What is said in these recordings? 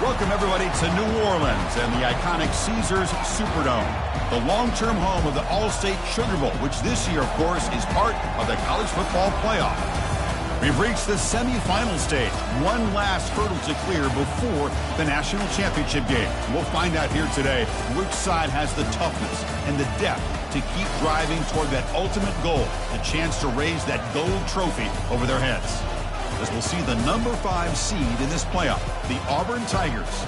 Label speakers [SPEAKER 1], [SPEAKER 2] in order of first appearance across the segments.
[SPEAKER 1] Welcome, everybody, to New Orleans and the iconic Caesars Superdome, the long-term home of the All-State Sugar Bowl, which this year, of course, is part of the college football playoff. We've reached the semifinal stage, one last hurdle to clear before the national championship game. We'll find out here today which side has the toughness and the depth to keep driving toward that ultimate goal, the chance to raise that gold trophy over their heads. As we'll see the number 5 seed in this playoff, the Auburn Tigers,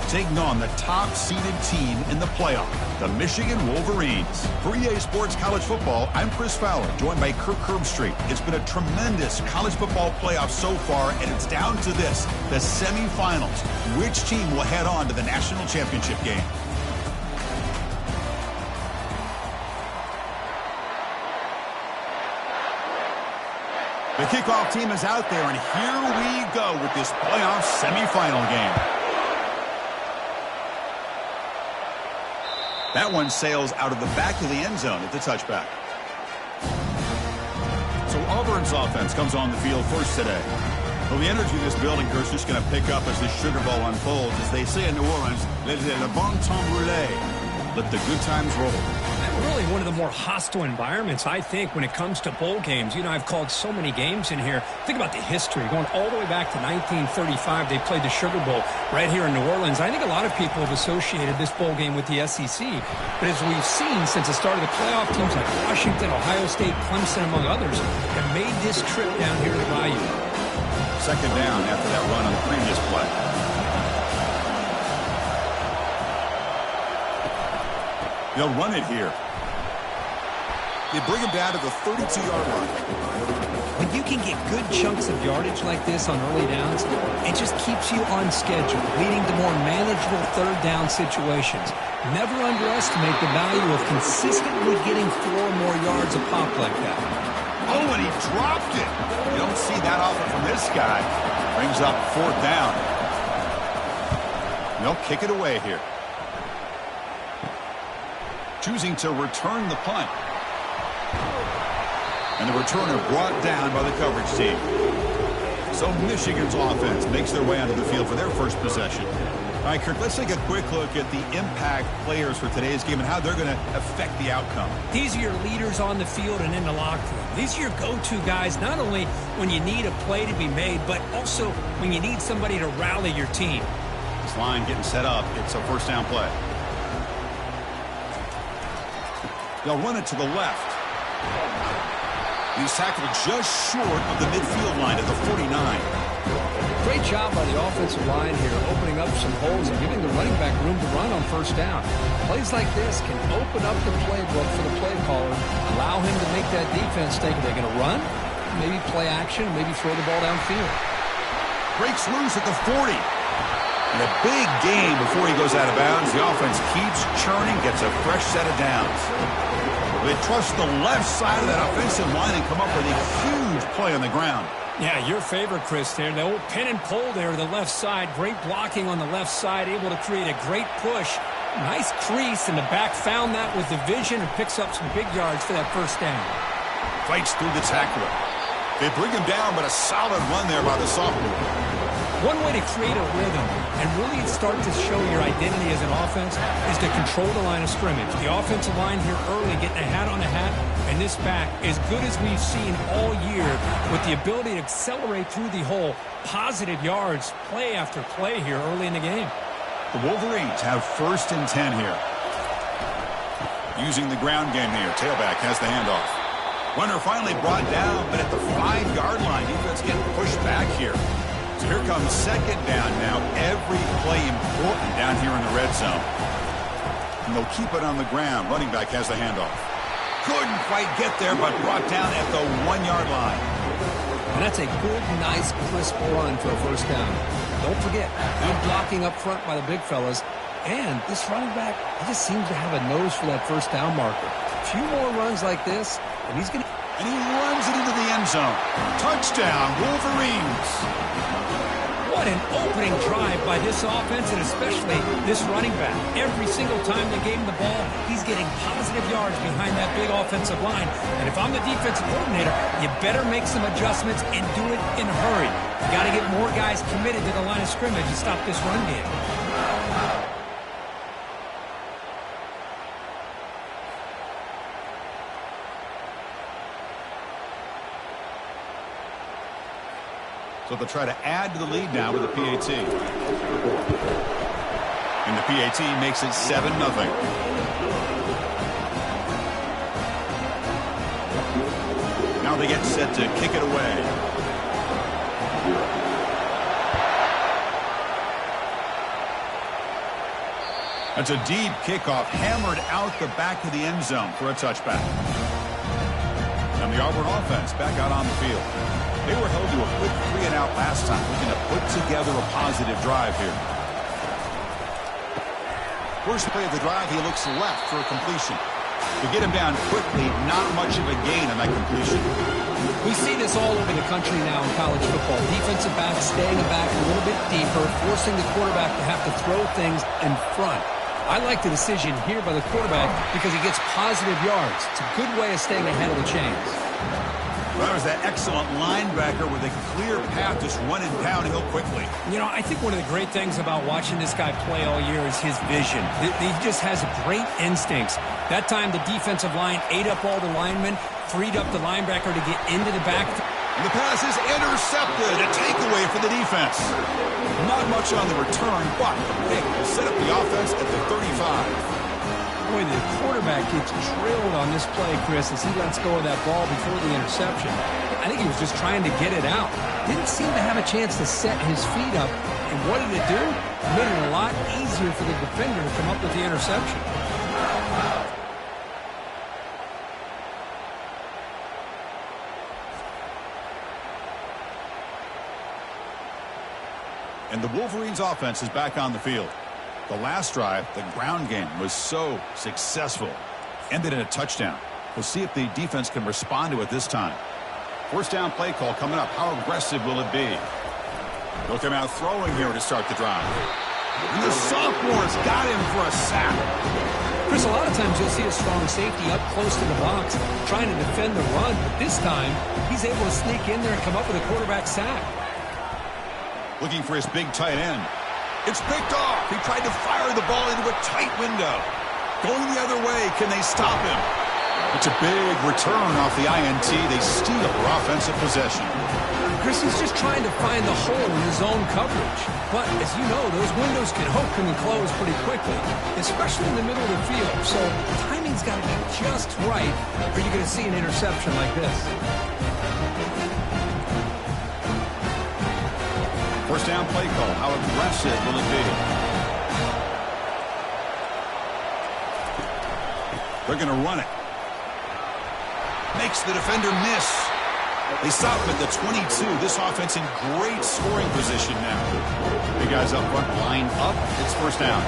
[SPEAKER 1] taking on the top-seeded team in the playoff, the Michigan Wolverines. For EA Sports College Football, I'm Chris Fowler, joined by Kirk Herbstreit. It's been a tremendous college football playoff so far, and it's down to this, the semifinals. Which team will head on to the national championship game? The kickoff team is out there, and here we go with this playoff semifinal game. That one sails out of the back of the end zone at the touchback. So Auburn's offense comes on the field first today. Well, the energy of this building, Kirk's just going to pick up as the Sugar Bowl unfolds. As they say in New Orleans, le bon temps roulé. Let the good times roll.
[SPEAKER 2] Really one of the more hostile environments, I think, when it comes to bowl games. You know, I've called so many games in here. Think about the history. Going all the way back to 1935, they played the Sugar Bowl right here in New Orleans. I think a lot of people have associated this bowl game with the SEC. But as we've seen since the start of the playoff, teams like Washington, Ohio State, Clemson, among others, have made this trip down here to the Bayou.
[SPEAKER 1] Second down after that run on the previous play. They'll run it here. They bring him down to the 32-yard line.
[SPEAKER 2] When you can get good chunks of yardage like this on early downs, it just keeps you on schedule, leading to more manageable third down situations. Never underestimate the value of consistently getting 4 or more yards a pop like that.
[SPEAKER 1] Oh, and he dropped it. You don't see that often from this guy. Brings up 4th down. They'll kick it away here. Choosing to return the punt. And the returner brought down by the coverage team. So Michigan's offense makes their way onto the field for their first possession. All right, Kirk, let's take a quick look at the impact players for today's game and how they're going to affect the outcome.
[SPEAKER 2] These are your leaders on the field and in the locker room. These are your go-to guys, not only when you need a play to be made, but also when you need somebody to rally your team.
[SPEAKER 1] This line getting set up. It's a first down play. They'll run it to the left. He's tackled just short of the midfield line at the 49.
[SPEAKER 2] Great job by the offensive line here, opening up some holes and giving the running back room to run on first down. Plays like this can open up the playbook for the play caller, allow him to make that defense think, are they going to run? Maybe play action, maybe throw the ball downfield.
[SPEAKER 1] Breaks loose at the 40. And a big gain before he goes out of bounds. The offense keeps churning, gets a fresh set of downs. They trust the left side of that offensive line and come up with a huge play on the ground.
[SPEAKER 2] Yeah, your favorite, Chris, there. The old pin and pull there to the left side. Great blocking on the left side, able to create a great push. Nice crease, and the back found that with the vision and picks up some big yards for that first down.
[SPEAKER 1] Fights through the tackler. They bring him down, but a solid run there by the sophomore.
[SPEAKER 2] One way to create a rhythm and really start to show your identity as an offense is to control the line of scrimmage. The offensive line here early getting a hat on a hat, and this back, as good as we've seen all year, with the ability to accelerate through the hole, positive yards, play after play here early in the game.
[SPEAKER 1] The Wolverines have 1st and 10 here. Using the ground game here, tailback has the handoff. Runner finally brought down, but at the 5-yard line, defense getting pushed back here. So here comes second down now. Every play important down here in the red zone. And they'll keep it on the ground. Running back has the handoff. Couldn't quite get there, but brought down at the 1-yard line.
[SPEAKER 2] And that's a good, nice, crisp run for a first down. Don't forget, good blocking up front by the big fellas. And this running back, he just seems to have a nose for that first down marker. A few more runs like this, and he's going to...
[SPEAKER 1] And he runs it into the end zone. Touchdown, Wolverines.
[SPEAKER 2] What an opening drive by this offense, and especially this running back. Every single time they gave him the ball, he's getting positive yards behind that big offensive line. And if I'm the defensive coordinator, you better make some adjustments and do it in a hurry. You got to get more guys committed to the line of scrimmage to stop this run game.
[SPEAKER 1] So they'll try to add to the lead now with the PAT. And the PAT makes it 7-0. Now they get set to kick it away. That's a deep kickoff, hammered out the back of the end zone for a touchback. And the Auburn offense back out on the field. They were held to a quick 3-and-out last time, looking to put together a positive drive here. First play of the drive, he looks left for a completion. To get him down quickly, not much of a gain on that completion.
[SPEAKER 2] We see this all over the country now in college football. Defensive backs staying back a little bit deeper, forcing the quarterback to have to throw things in front. I like the decision here by the quarterback because he gets positive yards. It's a good way of staying ahead of the chains.
[SPEAKER 1] Well, that was that excellent linebacker with a clear path, just running downhill quickly.
[SPEAKER 2] You know, I think one of the great things about watching this guy play all year is his vision. He just has great instincts. That time, the defensive line ate up all the linemen, freed up the linebacker to get into the back.
[SPEAKER 1] And the pass is intercepted. A takeaway for the defense. Not much on the return, but the pick will set up the offense at the 35.
[SPEAKER 2] Boy, the quarterback gets drilled on this play, Chris, as he lets go of that ball before the interception. I think he was just trying to get it out. Didn't seem to have a chance to set his feet up. And what did it do? It made it a lot easier for the defender to come up with the interception.
[SPEAKER 1] And the Wolverines' offense is back on the field. The last drive, the ground game, was so successful. Ended in a touchdown. We'll see if the defense can respond to it this time. First down play call coming up. How aggressive will it be? They'll come out throwing here to start the drive. And the sophomore's got him for a sack.
[SPEAKER 2] Chris, a lot of times you'll see a strong safety up close to the box trying to defend the run. But this time, he's able to sneak in there and come up with a quarterback sack.
[SPEAKER 1] Looking for his big tight end. It's picked off. He tried to fire the ball into a tight window. Going the other way. Can they stop him? It's a big return off the INT. They steal their offensive possession.
[SPEAKER 2] Chris is just trying to find the hole in his own coverage. But as you know, those windows can open and close pretty quickly, especially in the middle of the field. So timing's got to be just right, or you're going to see an interception like this.
[SPEAKER 1] First down play call. How aggressive will it be? They're going to run it. Makes the defender miss. They stop him at the 22. This offense in great scoring position now. The guys up front line up. It's first down.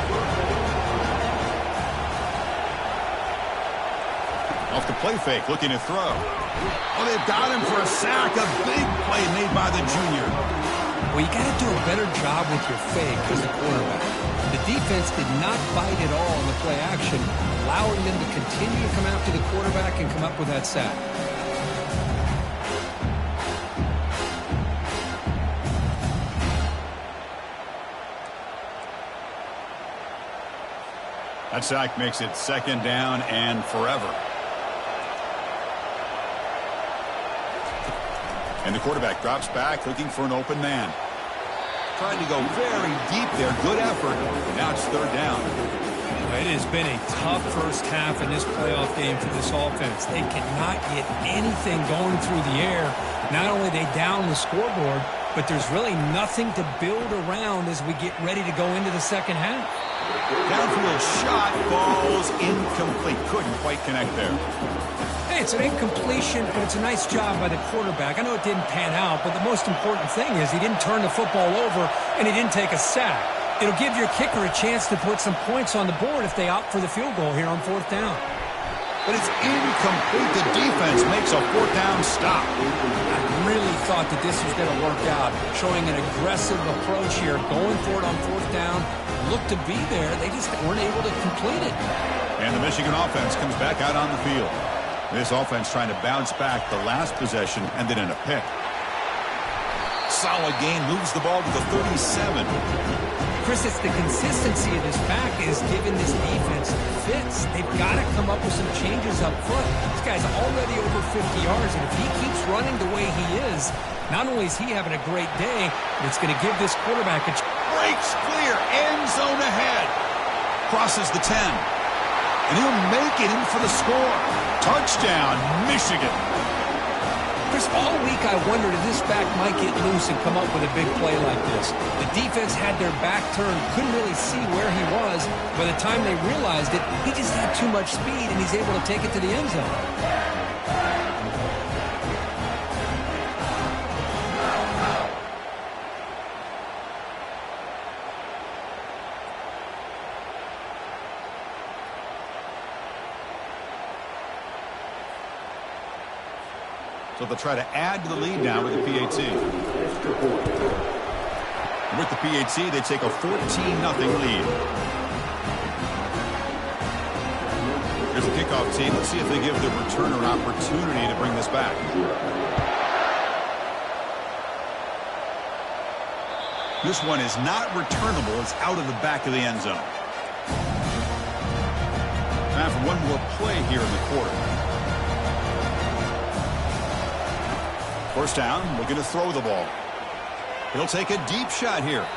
[SPEAKER 1] Off the play fake, looking to throw. Oh, they've got him for a sack. A big play made by the junior.
[SPEAKER 2] Well, you got to do a better job with your fake as the quarterback. The defense did not bite at all in the play action, allowing them to continue to come after the quarterback and come up with that sack.
[SPEAKER 1] That sack makes it second down and forever. And the quarterback drops back, looking for an open man. Trying to go very deep there. Good effort. Now it's third down.
[SPEAKER 2] It has been a tough first half in this playoff game for this offense. They cannot get anything going through the air. Not only they down the scoreboard, but there's really nothing to build around as we get ready to go into the second half.
[SPEAKER 1] Downfield shot, falls incomplete. Couldn't quite connect there.
[SPEAKER 2] Hey, it's an incompletion, but it's a nice job by the quarterback. I know it didn't pan out, but the most important thing is he didn't turn the football over and he didn't take a sack. It'll give your kicker a chance to put some points on the board if they opt for the field goal here on fourth down.
[SPEAKER 1] but it's incomplete. The defense makes a fourth down stop.
[SPEAKER 2] I really thought that this was going to work out, showing an aggressive approach here, going for it on fourth down. Looked to be there. They just weren't able to complete it.
[SPEAKER 1] And the Michigan offense comes back out on the field. This offense trying to bounce back. The last possession ended in a pick. Solid gain, moves the ball to the 37.
[SPEAKER 2] Chris, it's the consistency of this pack is giving this defense fits. They've got to come up with some changes up front. This guy's already over 50 yards, and if he keeps running the way he is, not only is he having a great day, but it's going to give this quarterback a chance.
[SPEAKER 1] Breaks clear, end zone ahead. Crosses the 10. And he'll make it in for the score. Touchdown, Michigan.
[SPEAKER 2] Chris, all week I wondered if this back might get loose and come up with a big play like this. The defense had their back turned, couldn't really see where he was. By the time they realized it, he just had too much speed, and he's able to take it to the end zone.
[SPEAKER 1] So they'll try to add to the lead now with the PAT. With the PAT, they take a 14-0 lead. Here's the kickoff team. Let's see if they give the returner an opportunity to bring this back. This one is not returnable. It's out of the back of the end zone. Time for one more play here in the quarter. First down, looking to throw the ball. He'll take a deep shot here.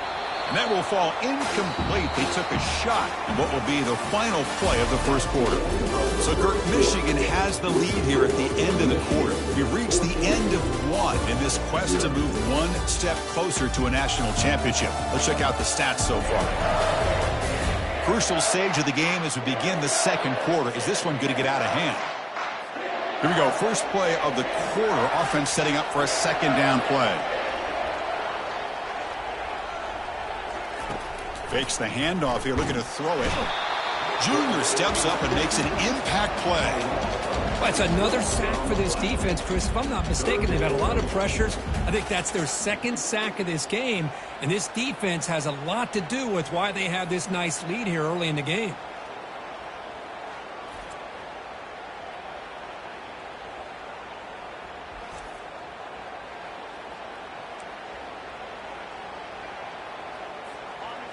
[SPEAKER 1] And that will fall incomplete. They took a shot in what will be the final play of the first quarter. So, Kurt, Michigan has the lead here at the end of the quarter. We've reached the end of one in this quest to move one step closer to a national championship. Let's check out the stats so far. Crucial stage of the game as we begin the second quarter. Is this one going to get out of hand? Here we go. First play of the quarter. Offense setting up for a second down play. Fakes the handoff here, looking to throw it. Junior steps up and makes an impact play.
[SPEAKER 2] That's another sack for this defense, Chris. If I'm not mistaken, they've had a lot of pressures. I think that's their second sack of this game. And this defense has a lot to do with why they have this nice lead here early in the game.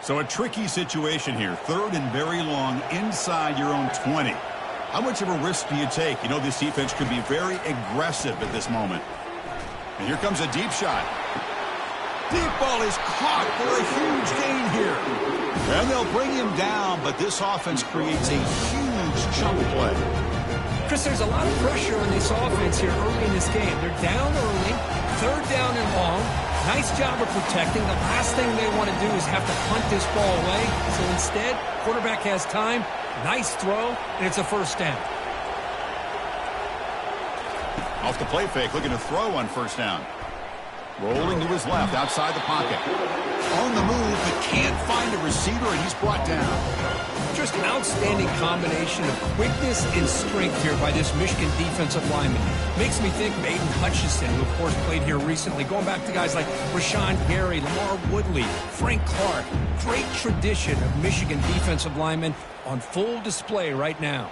[SPEAKER 1] So a tricky situation here. Third and very long inside your own 20. How much of a risk do you take? You know this defense could be very aggressive at this moment. And here comes a deep shot. Deep ball is caught for a huge gain here. And they'll bring him down, but this offense creates a huge chunk play.
[SPEAKER 2] Chris, there's a lot of pressure on this offense here early in this game. They're down early, third down and long. Nice job of protecting. The last thing they want to do is have to punt this ball away. So instead, quarterback has time. Nice throw, and it's a first down.
[SPEAKER 1] Off the play fake, looking to throw on first down. Rolling to his left, outside the pocket. On the move, but can't find a receiver, and he's brought down.
[SPEAKER 2] Just an outstanding combination of quickness and strength here by this Michigan defensive lineman. Makes me think of Aiden Hutchinson, who, of course, played here recently. Going back to guys like Rashawn Gary, Lamar Woodley, Frank Clark. Great tradition of Michigan defensive linemen on full display right now.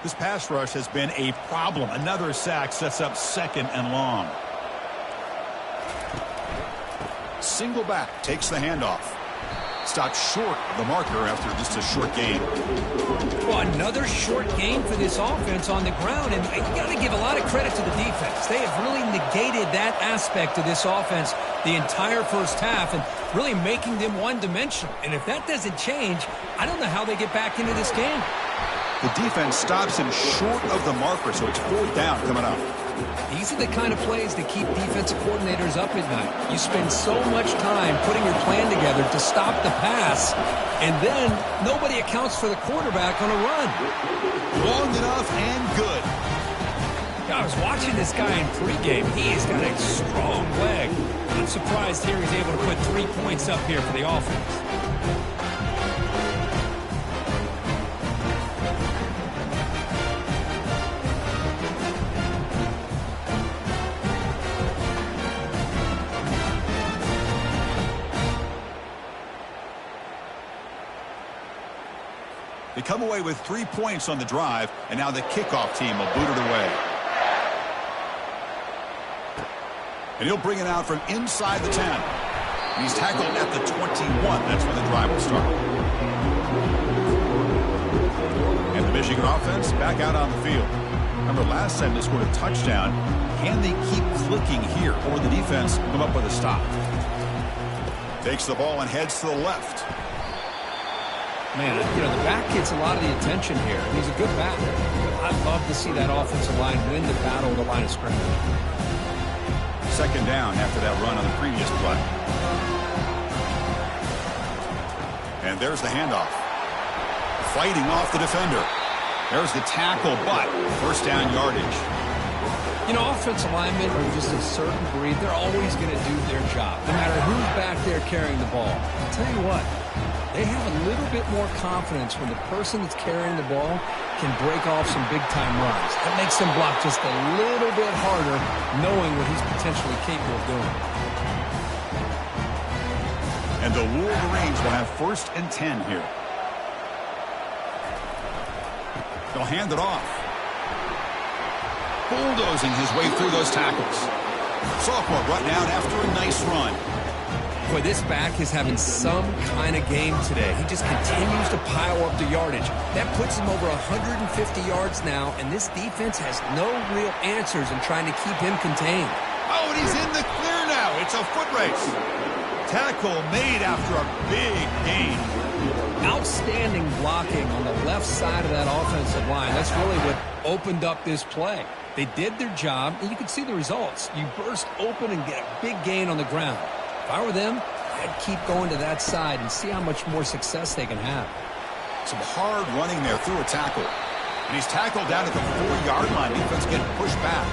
[SPEAKER 1] This pass rush has been a problem. Another sack sets up second and long. Single back, takes the handoff. Stopped short of the marker after just a short game.
[SPEAKER 2] Well, another short game for this offense on the ground, and you got to give a lot of credit to the defense. They have really negated that aspect of this offense the entire first half and really making them one-dimensional. And if that doesn't change, I don't know how they get back into this game.
[SPEAKER 1] The defense stops him short of the marker, so it's fourth down coming up.
[SPEAKER 2] These are the kind of plays that keep defensive coordinators up at night. You spend so much time putting your plan together to stop the pass, and then nobody accounts for the quarterback on a run.
[SPEAKER 1] Long enough and good.
[SPEAKER 2] I was watching this guy in pregame. He's got a strong leg. I'm surprised here he's able to put 3 points up here for the offense.
[SPEAKER 1] They come away with 3 points on the drive, and now the kickoff team will boot it away. And he'll bring it out from inside the 10. And he's tackled at the 21. That's when the drive will start. And the Michigan offense back out on the field. Remember, last time they scored a touchdown. Can they keep clicking here, or the defense come up with a stop? Takes the ball and heads to the left.
[SPEAKER 2] Man, you know, the back gets a lot of the attention here. He's a good back. I'd love to see that offensive line win the battle of the line of scrimmage.
[SPEAKER 1] Second down after that run on the previous play. And there's the handoff. Fighting off the defender. There's the tackle, but first down yardage.
[SPEAKER 2] You know, offensive linemen are just a certain breed. They're always going to do their job, no matter who's back there carrying the ball. I'll tell you what, they have a little bit more confidence when the person that's carrying the ball can break off some big-time runs. That makes them block just a little bit harder, knowing what he's potentially capable of doing.
[SPEAKER 1] And the Wolverines will have 1st and 10 here. They'll hand it off. Bulldozing his way through those tackles. Sophomore brought down after a nice run.
[SPEAKER 2] Boy, this back is having some kind of game today. He just continues to pile up the yardage. That puts him over 150 yards now, and this defense has no real answers in trying to keep him contained.
[SPEAKER 1] Oh, and he's in the clear now. It's a foot race. Tackle made after a big gain.
[SPEAKER 2] Outstanding blocking on the left side of that offensive line. That's really what opened up this play. They did their job, and you can see the results. You burst open and get a big gain on the ground. If I were them, I'd keep going to that side and see how much more success they can have.
[SPEAKER 1] Some hard running there through a tackle. And he's tackled down at the 4-yard line. Defense getting pushed back.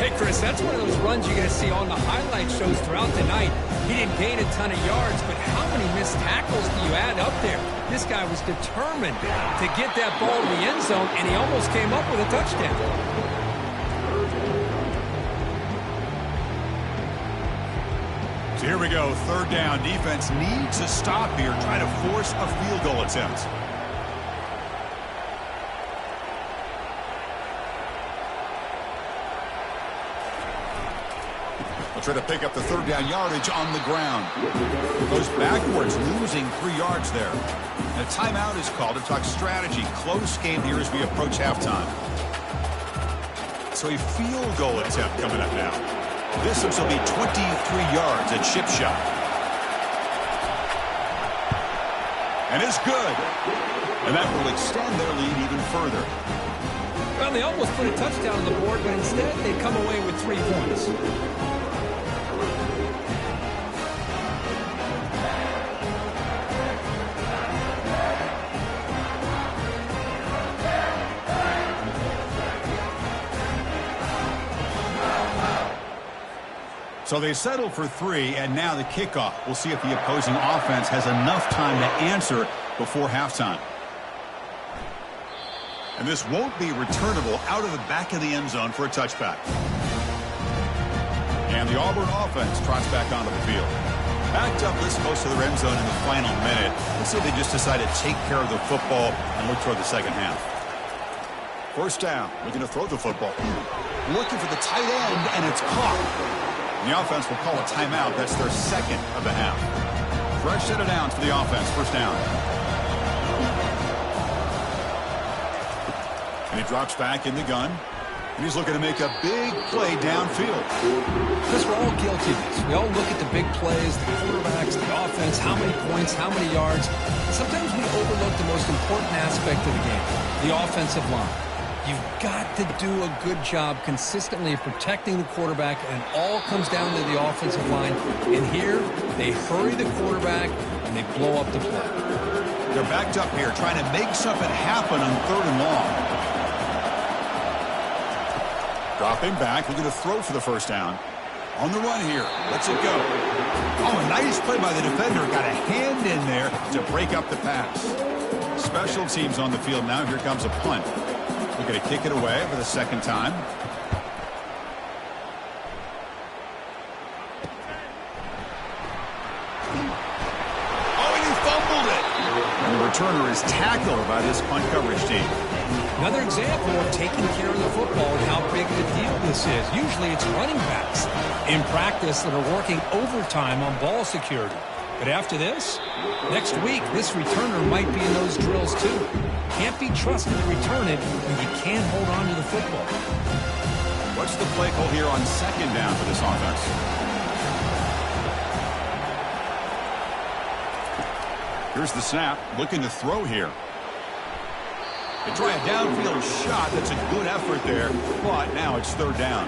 [SPEAKER 2] Hey, Chris, that's one of those runs you're going to see on the highlight shows throughout the night. He didn't gain a ton of yards, but how many missed tackles do you add up there? This guy was determined to get that ball to the end zone, and he almost came up with a touchdown.
[SPEAKER 1] So here we go, 3rd down. Defense needs a stop here, trying to force a field goal attempt. They'll try to pick up the 3rd down yardage on the ground. Goes backwards, losing 3 yards there. And a timeout is called to talk strategy. Close game here as we approach halftime. So a field goal attempt coming up now. This will be 23 yards, a chip shot. And it's good. And that will extend their lead even further.
[SPEAKER 2] Well, they almost put a touchdown on the board, but instead they come away with 3 points.
[SPEAKER 1] So they settle for 3, and now the kickoff. We'll see if the opposing offense has enough time to answer before halftime. And this won't be returnable out of the back of the end zone for a touchback. And the Auburn offense trots back onto the field. Backed up this close to the end zone in the final minute. Let's see if they just decide to take care of the football and look toward the second half. 1st down. Looking to throw the football. Looking for the tight end, and it's caught. The offense will call a timeout. That's their 2nd of the half. Fresh set of downs for the offense. 1st down. And he drops back in the gun. And he's looking to make a big play downfield.
[SPEAKER 2] Because we're all guilty of this. We all look at the big plays, the quarterbacks, the offense, how many points, how many yards. Sometimes we overlook the most important aspect of the game, the offensive line. You've got to do a good job consistently of protecting the quarterback, and it all comes down to the offensive line. And here, they hurry the quarterback, and they blow up the play.
[SPEAKER 1] They're backed up here, trying to make something happen on 3rd and long. Dropping back, looking to throw for the 1st down. On the run here, lets it go. Oh, a nice play by the defender. Got a hand in there to break up the pass. Special teams on the field now. Here comes a punt. We're going to kick it away for the 2nd time. Oh, and he fumbled it. And the returner is tackled by this punt coverage team.
[SPEAKER 2] Another example of taking care of the football and how big of a deal this is. Usually it's running backs in practice that are working overtime on ball security. But after this, next week, this returner might be in those drills too. Can't be trusted to return it when you can't hold on to the football.
[SPEAKER 1] What's the play call here on second down for this offense? Here's the snap, looking to throw here. They try a downfield shot. That's a good effort there, but now it's third down.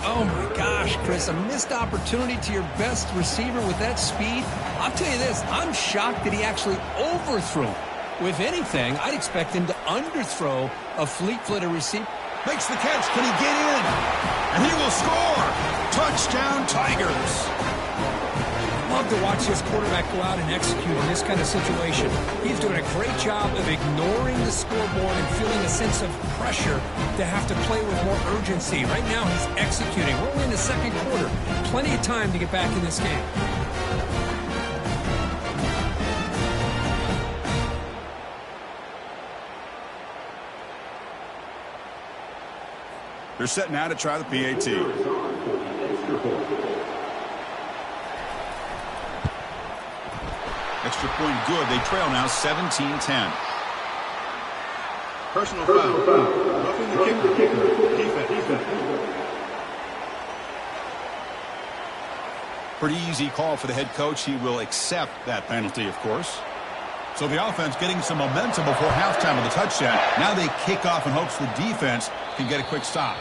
[SPEAKER 2] Oh, my gosh, Chris, a missed opportunity to your best receiver with that speed. I'll tell you this, I'm shocked that he actually overthrew. With anything, I'd expect him to underthrow a fleet-footed receiver.
[SPEAKER 1] Makes the catch. Can he get in? And he will score. Touchdown, Tigers.
[SPEAKER 2] Love to watch this quarterback go out and execute in this kind of situation. He's doing a great job of ignoring the scoreboard and feeling a sense of pressure to have to play with more urgency. Right now, he's executing. We're only in the second quarter. Plenty of time to get back in this game.
[SPEAKER 1] They're set now to try the PAT. Extra point good. They trail now 17-10.
[SPEAKER 3] Personal foul. Roughing the kicker. Defense.
[SPEAKER 1] Pretty easy call for the head coach. He will accept that penalty, of course. So the offense getting some momentum before halftime with a touchdown. Now they kick off in hopes the defense can get a quick stop.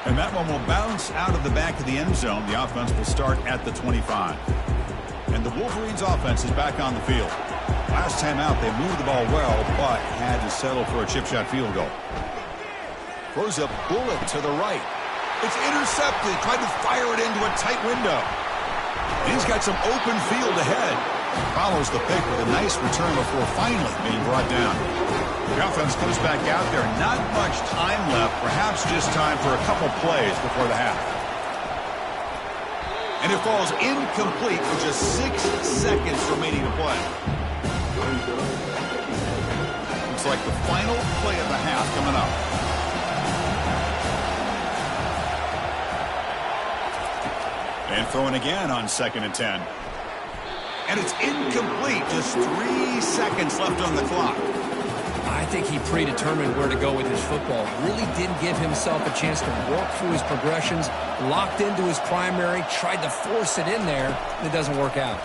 [SPEAKER 1] And that one will bounce out of the back of the end zone. The offense will start at the 25. And the Wolverines offense is back on the field. Last time out, they moved the ball well, but had to settle for a chip shot field goal. Throws a bullet to the right. It's intercepted. Tried to fire it into a tight window. And he's got some open field ahead. Follows the pick with a nice return before finally being brought down. The offense comes back out there. Not much time left. Perhaps just time for a couple plays before the half. And it falls incomplete with just 6 seconds remaining to play. Looks like the final play of the half coming up. And throwing again on 2nd and 10. And it's incomplete. Just 3 seconds left on the clock.
[SPEAKER 2] I think he predetermined where to go with his football. Really didn't give himself a chance to work through his progressions. Locked into his primary, tried to force it in there, and it doesn't work out.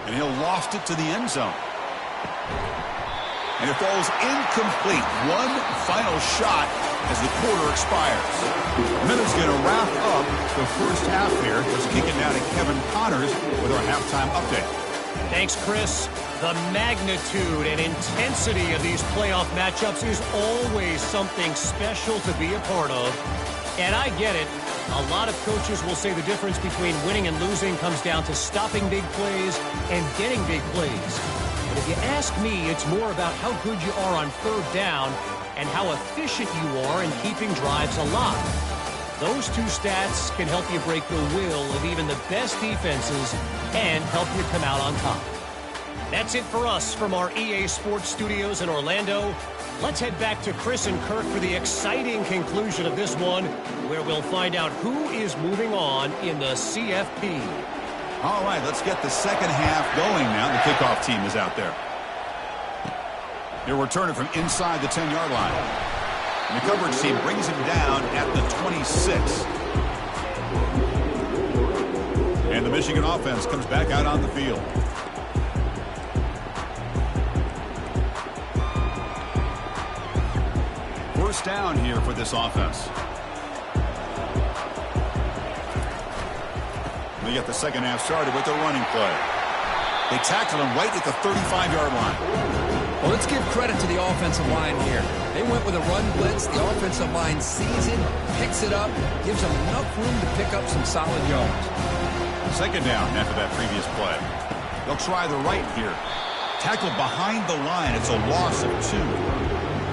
[SPEAKER 1] And he'll loft it to the end zone. And it falls incomplete. One final shot as the quarter expires. And then it's going to wrap up the first half here. Let's kick it now to Kevin Connors with our halftime update.
[SPEAKER 4] Thanks, Chris. The magnitude and intensity of these playoff matchups is always something special to be a part of. And I get it. A lot of coaches will say the difference between winning and losing comes down to stopping big plays and getting big plays. But if you ask me, it's more about how good you are on third down and how efficient you are in keeping drives alive. Those two stats can help you break the will of even the best defenses and help you come out on top. That's it for us from our EA Sports Studios in Orlando. Let's head back to Chris and Kirk for the exciting conclusion of this one, where we'll find out who is moving on in the CFP.
[SPEAKER 1] All right, let's get the second half going now. The kickoff team is out there. They're returning from inside the 10-yard line. And the coverage team brings him down at the 26. And the Michigan offense comes back out on the field. First down here for this offense. They get the second half started with a running play. They tackled him right at the 35-yard line.
[SPEAKER 2] Well, let's give credit to the offensive line here. They went with a run blitz. The offensive line sees it, picks it up, gives them enough room to pick up some solid yards.
[SPEAKER 1] Second down after that previous play. They'll try the right here. Tackled behind the line. It's a loss of 2.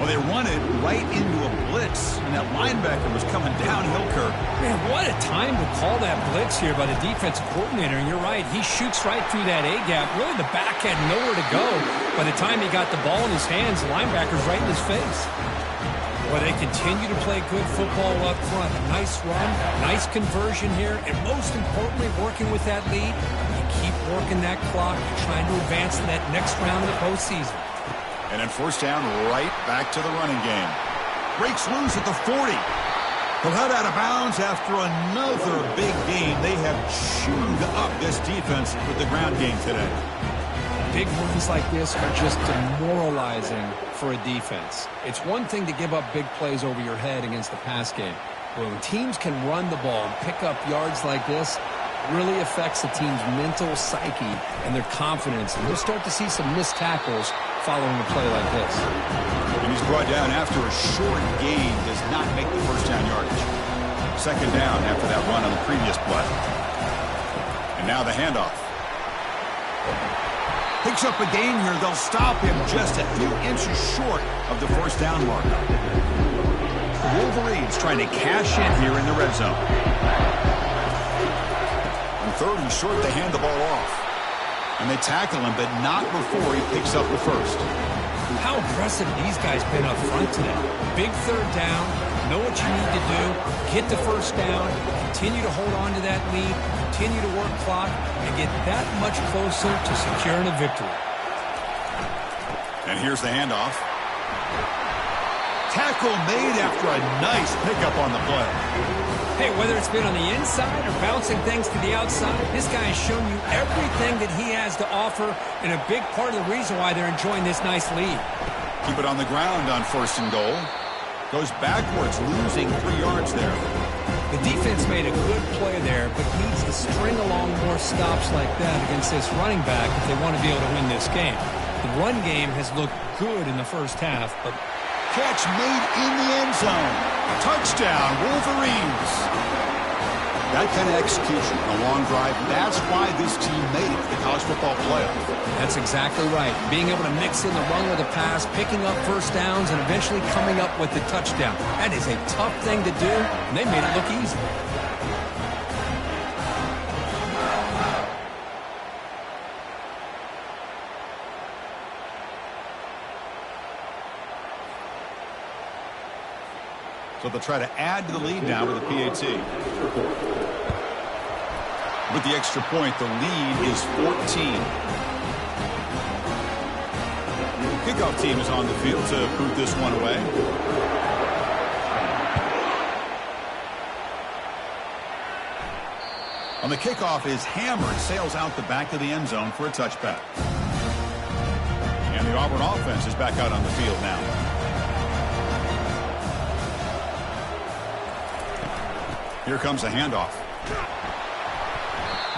[SPEAKER 1] Well, they run it right into a blitz, and that linebacker was coming downhill, Kirk.
[SPEAKER 2] Man, what a time to call that blitz here by the defensive coordinator. And you're right, he shoots right through that A-gap. Really, the back had nowhere to go. By the time he got the ball in his hands, the linebacker's right in his face. Well, they continue to play good football up front. A nice run, nice conversion here, and most importantly, working with that lead, you keep working that clock, trying to advance to that next round of the postseason.
[SPEAKER 1] And then first down, right back to the running game. Breaks loose at the 40. He'll head out of bounds after another big game. They have chewed up this defense with the ground game today.
[SPEAKER 2] Big wins like this are just demoralizing for a defense. It's one thing to give up big plays over your head against the pass game. But when teams can run the ball and pick up yards like this, really affects the team's mental psyche and their confidence. And you'll start to see some missed tackles following a play like this.
[SPEAKER 1] And he's brought down after a short gain, does not make the first down yardage. Second down after that run on the previous play. And now the handoff. Picks up a gain here. They'll stop him just a few inches short of the first down mark. The Wolverines trying to cash in here in the red zone. On third and short, they hand the ball off. And they tackle him, but not before he picks up the first.
[SPEAKER 2] How impressive these guys been up front today. Big third down, know what you need to do, get the first down, continue to hold on to that lead, continue to work clock, and get that much closer to securing a victory.
[SPEAKER 1] And here's the handoff. Tackle made after a nice pickup on the play.
[SPEAKER 2] Hey, whether it's been on the inside or bouncing things to the outside, this guy has shown you everything that he has to offer, and a big part of the reason why they're enjoying this nice lead.
[SPEAKER 1] Keep it on the ground on first and goal. Goes backwards, losing 3 yards there.
[SPEAKER 2] The defense made a good play there, but needs to string along more stops like that against this running back if they want to be able to win this game. The run game has looked good in the first half, but
[SPEAKER 1] catch made in the end zone. Touchdown, Wolverines. That kind of execution, a long drive, that's why this team made it to the college football playoff.
[SPEAKER 2] That's exactly right. Being able to mix in the run with the pass, picking up first downs, and eventually coming up with the touchdown. That is a tough thing to do, and they made it look easy.
[SPEAKER 1] So they'll try to add to the lead now with a PAT. With the extra point, the lead is 14. Kickoff team is on the field to boot this one away. On the kickoff is hammered, sails out the back of the end zone for a touchback. And the Auburn offense is back out on the field now. Here comes a handoff.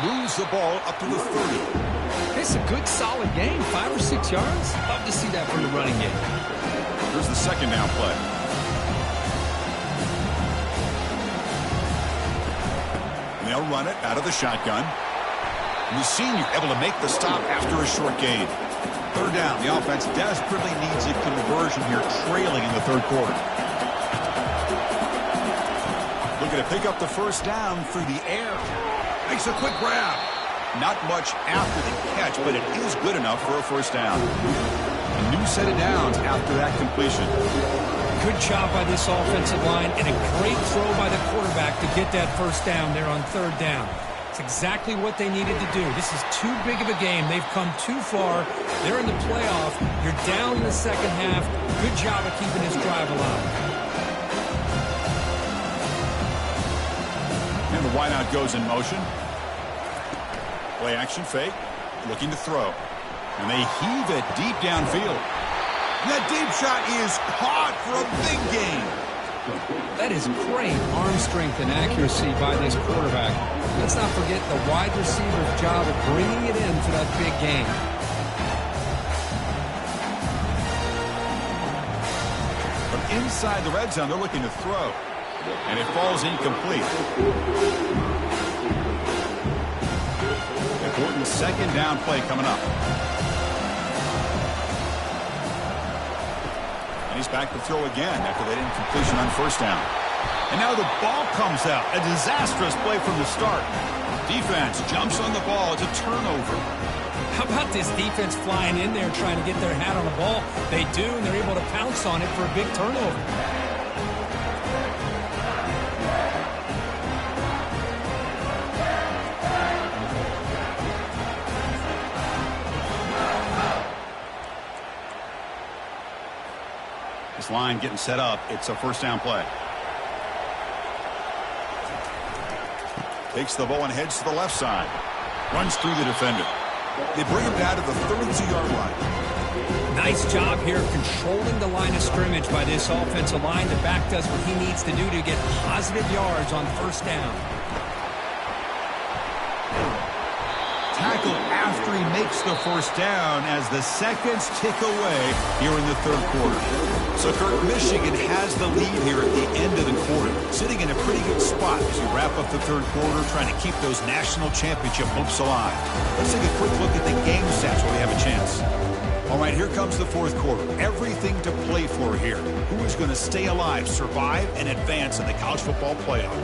[SPEAKER 1] Moves the ball up to the 30.
[SPEAKER 2] It's a good, solid game. 5 or 6 yards. Love to see that from the running game.
[SPEAKER 1] Here's the second down play. And they'll run it out of the shotgun. And the senior able to make the stop after a short gain. Third down. The offense desperately needs a conversion here, trailing in the third quarter. Looking to pick up the first down through the air. Makes a quick grab. Not much after the catch, but it is good enough for a first down. A new set of downs after that completion.
[SPEAKER 2] Good job by this offensive line, and a great throw by the quarterback to get that first down there on third down. It's exactly what they needed to do. This is too big of a game. They've come too far. They're in the playoff. You're down in the second half. Good job of keeping this drive alive.
[SPEAKER 1] And the wideout goes in motion. Play action fake. Looking to throw. And they heave it deep downfield. And that deep shot is caught for a big gain.
[SPEAKER 2] That is great arm strength and accuracy by this quarterback. Let's not forget the wide receiver's job of bringing it in for that big gain.
[SPEAKER 1] From inside the red zone, they're looking to throw. And it falls incomplete. Important second down play coming up. And he's back to throw again after that incompletion on first down. And now the ball comes out. A disastrous play from the start. Defense jumps on the ball. It's a turnover.
[SPEAKER 2] How about this defense flying in there trying to get their hat on the ball? They do, and they're able to pounce on it for a big turnover.
[SPEAKER 1] This line getting set up. It's a first down play. Takes the ball and heads to the left side. Runs through the defender. They bring him down to the 32-yard line.
[SPEAKER 2] Nice job here of controlling the line of scrimmage by this offensive line. The back does what he needs to do to get positive yards on first down.
[SPEAKER 1] Tackled after he makes the first down as the seconds tick away here in the third quarter. So, Kurt, Michigan has the lead here at the end of the quarter, sitting in a pretty good spot as you wrap up the third quarter, trying to keep those national championship hopes alive. Let's take a quick look at the game stats where we have a chance. All right, here comes the fourth quarter. Everything to play for here. Who is going to stay alive, survive, and advance in the college football playoff?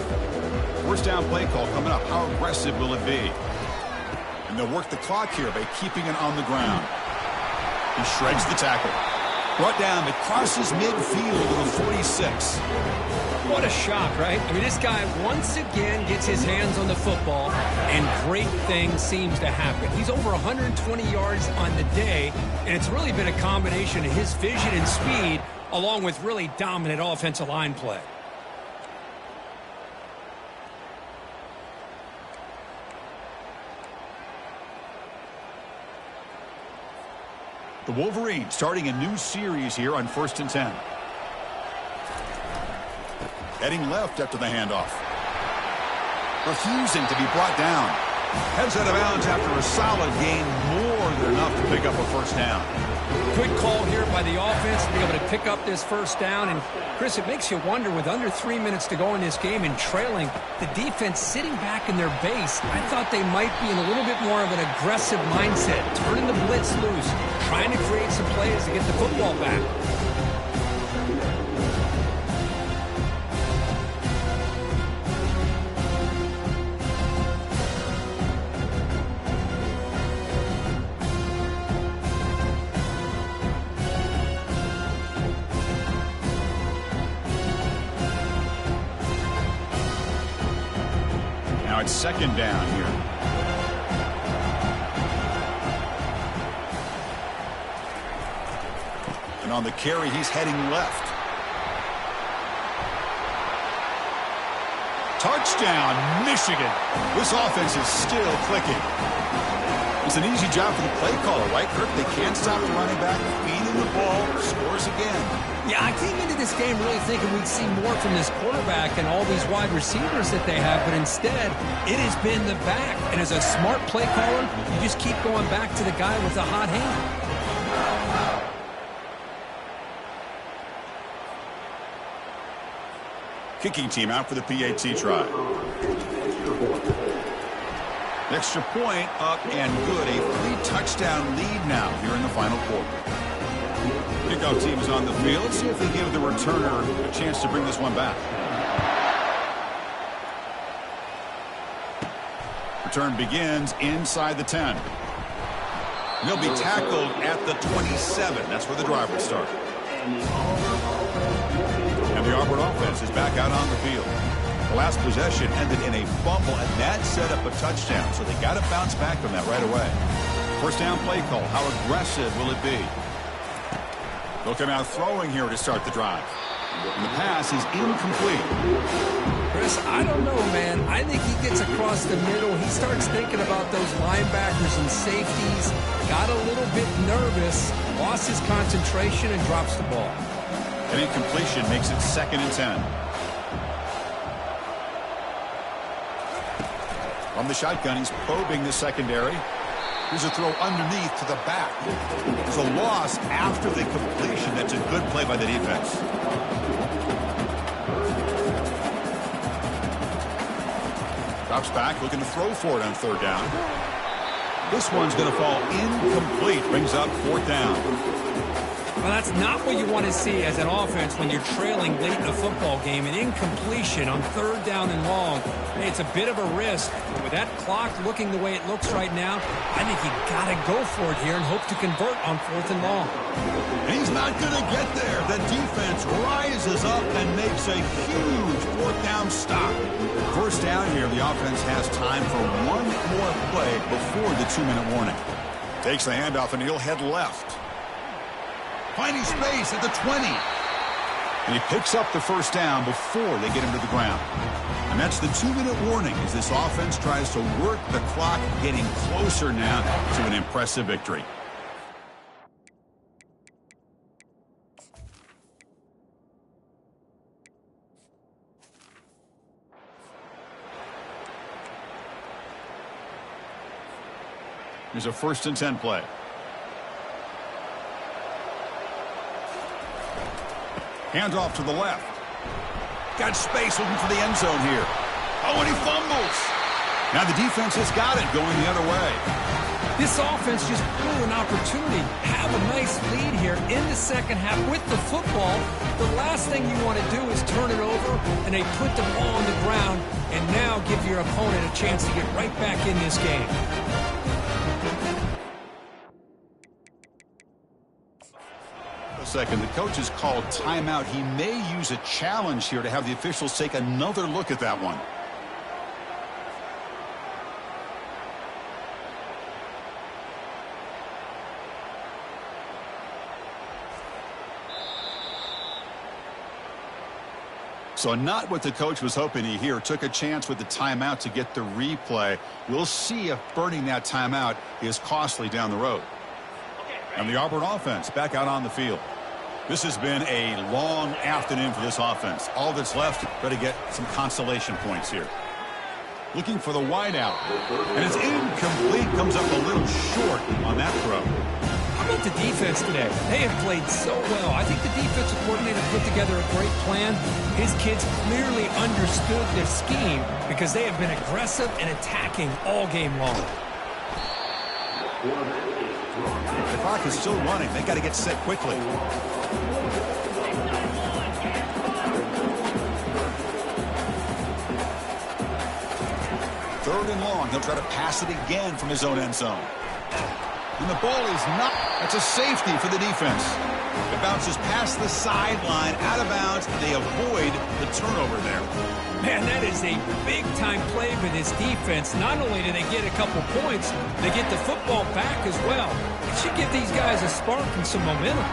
[SPEAKER 1] First down play call coming up. How aggressive will it be? And they'll work the clock here by keeping it on the ground. He shreds the tackle. Brought down, it crosses midfield to the 46.
[SPEAKER 2] What a shock, right? I mean, this guy once again gets his hands on the football, and great things seems to happen. He's over 120 yards on the day, and it's really been a combination of his vision and speed, along with really dominant offensive line play.
[SPEAKER 1] The Wolverines starting a new series here on 1st and 10. Heading left after the handoff. Refusing to be brought down. Heads out of bounds after a solid gain, more than enough to pick up a first down.
[SPEAKER 2] Good call here by the offense to be able to pick up this first down. And, Chris, it makes you wonder, with under 3 minutes to go in this game and trailing, the defense sitting back in their base, I thought they might be in a little bit more of an aggressive mindset, turning the blitz loose, trying to create some plays to get the football back.
[SPEAKER 1] Now it's second down here. And on the carry, he's heading left. Touchdown, Michigan. This offense is still clicking. It's an easy job for the play caller, right, Kirk? They can't stop the running back, feeding the ball, scores again.
[SPEAKER 2] Yeah, I came into this game really thinking we'd see more from this quarterback and all these wide receivers that they have, but instead, it has been the back. And as a smart play caller, you just keep going back to the guy with the hot hand.
[SPEAKER 1] Kicking team out for the PAT try. Extra point up and good. A 3-touchdown lead now here in the final quarter. Kickoff team is on the field. Let's see if they give the returner a chance to bring this one back. Return begins inside the 10. He'll be tackled at the 27. That's where the drive will start. And the Auburn offense is back out on the field. The last possession ended in a fumble, and that set up a touchdown, so they got to bounce back from that right away. First down play call. How aggressive will it be? They'll come out throwing here to start the drive. And the pass is incomplete.
[SPEAKER 2] Chris, I don't know, man. I think he gets across the middle. He starts thinking about those linebackers and safeties. Got a little bit nervous, lost his concentration, and drops the ball.
[SPEAKER 1] An incompletion makes it 2nd and 10. From the shotgun, he's probing the secondary. Here's a throw underneath to the back. There's a loss after the completion. That's a good play by the defense. Drops back, looking to throw for it on 3rd down. This one's going to fall incomplete. Brings up 4th down.
[SPEAKER 2] Well, that's not what you want to see as an offense when you're trailing late in a football game. An incompletion on 3rd down and long. Hey, it's a bit of a risk. But with that clock looking the way it looks right now, I think you got to go for it here and hope to convert on 4th and long.
[SPEAKER 1] And he's not going to get there. The defense rises up and makes a huge 4th down stop. 1st down here, the offense has time for one more play before the 2-minute warning. Takes the handoff and he'll head left. Finding space at the 20. And he picks up the 1st down before they get him to the ground. And that's the 2-minute warning as this offense tries to work the clock, getting closer now to an impressive victory. Here's a 1st and 10 play. Handoff to the left. Got space looking for the end zone here. Oh, and he fumbles. Now the defense has got it going the other way.
[SPEAKER 2] This offense just blew an opportunity. Have a nice lead here in the 2nd half with the football. The last thing you want to do is turn it over, and they put the ball on the ground, and now give your opponent a chance to get right back in this game.
[SPEAKER 1] Second, the coach has called timeout. He may use a challenge here to have the officials take another look at that one. So not what the coach was hoping to hear. Took a chance with the timeout to get the replay. We'll see if burning that timeout is costly down the road. And the Auburn offense back out on the field. This has been a long afternoon for this offense. All that's left, try to get some consolation points here. Looking for the wideout. And it's incomplete. Comes up a little short on that throw.
[SPEAKER 2] How about the defense today? They have played so well. I think the defensive coordinator put together a great plan. His kids clearly understood their scheme because they have been aggressive and attacking all game long.
[SPEAKER 1] The clock is still running. They got to get set quickly. 3rd and long. He'll try to pass it again from his own end zone. And the ball is not. That's a safety for the defense. It bounces past the sideline, out of bounds. They avoid the turnover there.
[SPEAKER 2] Man, that is a big-time play for this defense. Not only do they get a couple points, they get the football back as well. It should give these guys a spark and some momentum.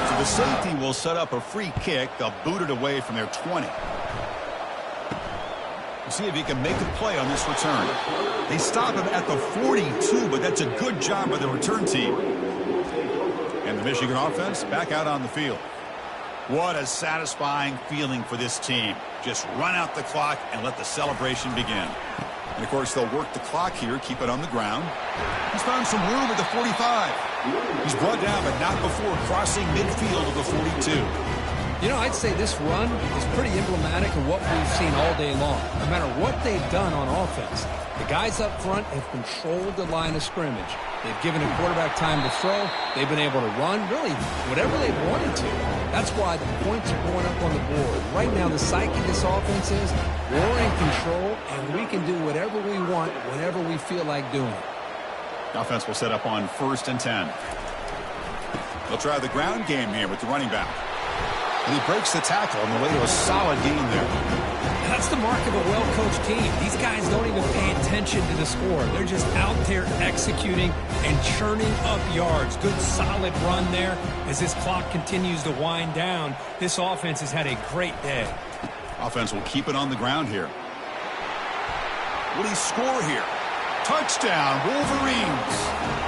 [SPEAKER 1] So the safety will set up a free kick. They'll boot it away from their 20. See if he can make a play on this return. They stop him at the 42, but that's a good job by the return team. And the Michigan offense back out on the field. What a satisfying feeling for this team. Just run out the clock and let the celebration begin. And, of course, they'll work the clock here, keep it on the ground. He's found some room at the 45. He's brought down, but not before crossing midfield of the 42.
[SPEAKER 2] You know, I'd say this run is pretty emblematic of what we've seen all day long. No matter what they've done on offense, the guys up front have controlled the line of scrimmage. They've given a quarterback time to throw. They've been able to run, really, whatever they've wanted to. That's why the points are going up on the board. Right now, the psyche of this offense is we're in control, and we can do whatever we want whenever we feel like doing it.
[SPEAKER 1] The offense will set up on 1st and 10. They'll try the ground game here with the running back. And he breaks the tackle on the way to a solid gain there.
[SPEAKER 2] That's the mark of a well-coached team. These guys don't even pay attention to the score. They're just out there executing and churning up yards. Good, solid run there. As this clock continues to wind down, this offense has had a great day.
[SPEAKER 1] Offense will keep it on the ground here. Will he score here? Touchdown, Wolverines.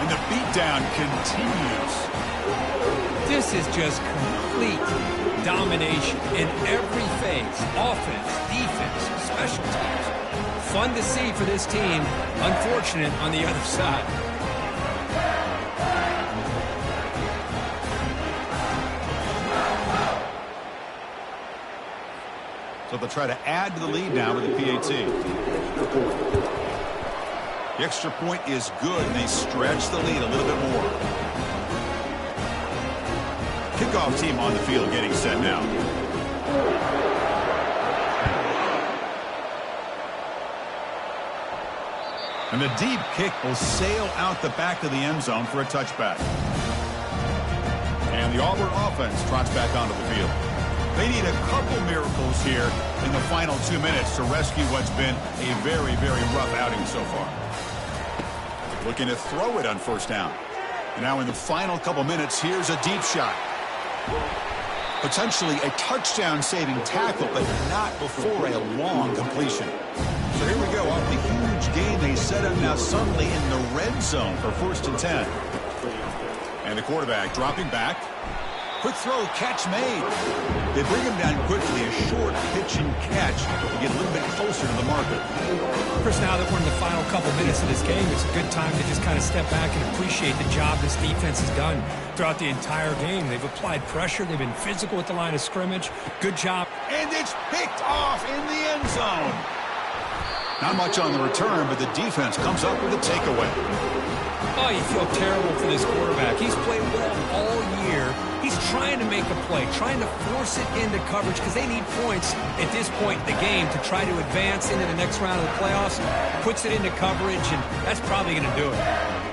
[SPEAKER 1] And the beatdown continues.
[SPEAKER 2] This is just complete domination in every phase. Offense, defense, special teams. Fun to see for this team. Unfortunate on the other side.
[SPEAKER 1] So they'll try to add to the lead now with the PAT. The extra point is good, and they stretch the lead a little bit more. Kickoff team on the field getting set now. And the deep kick will sail out the back of the end zone for a touchback. And the Auburn offense trots back onto the field. They need a couple miracles here in the final 2 minutes to rescue what's been a very, very rough outing so far. Looking to throw it on first down. And now in the final couple minutes, here's a deep shot. Potentially a touchdown-saving tackle, but not before a long completion. So here we go. Off the huge gain, they set up now suddenly in the red zone for 1st and 10. And the quarterback dropping back. Quick throw, catch made. They bring him down quickly, a short pitch and catch to get a little bit closer to the marker.
[SPEAKER 2] Chris, now that we're in the final couple minutes of this game, it's a good time to just kind of step back and appreciate the job this defense has done throughout the entire game. They've applied pressure. They've been physical at the line of scrimmage. Good job.
[SPEAKER 1] And it's picked off in the end zone. Not much on the return, but the defense comes up with a takeaway.
[SPEAKER 2] Oh, you feel terrible for this quarterback. He's played well all year. He's trying to make a play, trying to force it into coverage because they need points at this point in the game to try to advance into the next round of the playoffs. Puts it into coverage, and that's probably going to do it.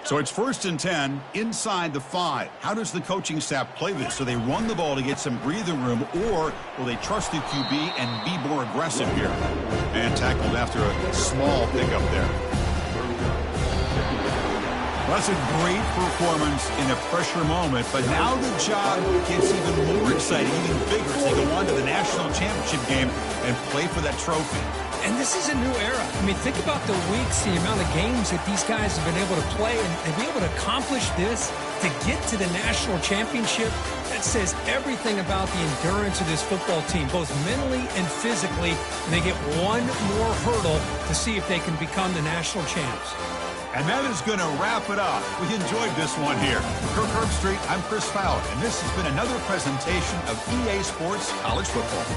[SPEAKER 1] So it's 1st and 10 inside the 5. How does the coaching staff play this? Do they run the ball to get some breathing room, or will they trust the QB and be more aggressive here? And tackled after a small pickup there. That's a great performance in a pressure moment, but now the job gets even more exciting, even bigger as they go on to the national championship game and play for that trophy.
[SPEAKER 2] And this is a new era. I mean, think about the weeks, the amount of games that these guys have been able to play, and be able to accomplish this, to get to the national championship. That says everything about the endurance of this football team, both mentally and physically. And they get one more hurdle to see if they can become the national champs.
[SPEAKER 1] And that is going to wrap it up. We enjoyed this one here. Kirk Herbstreit, I'm Chris Fowler, and this has been another presentation of EA Sports College Football.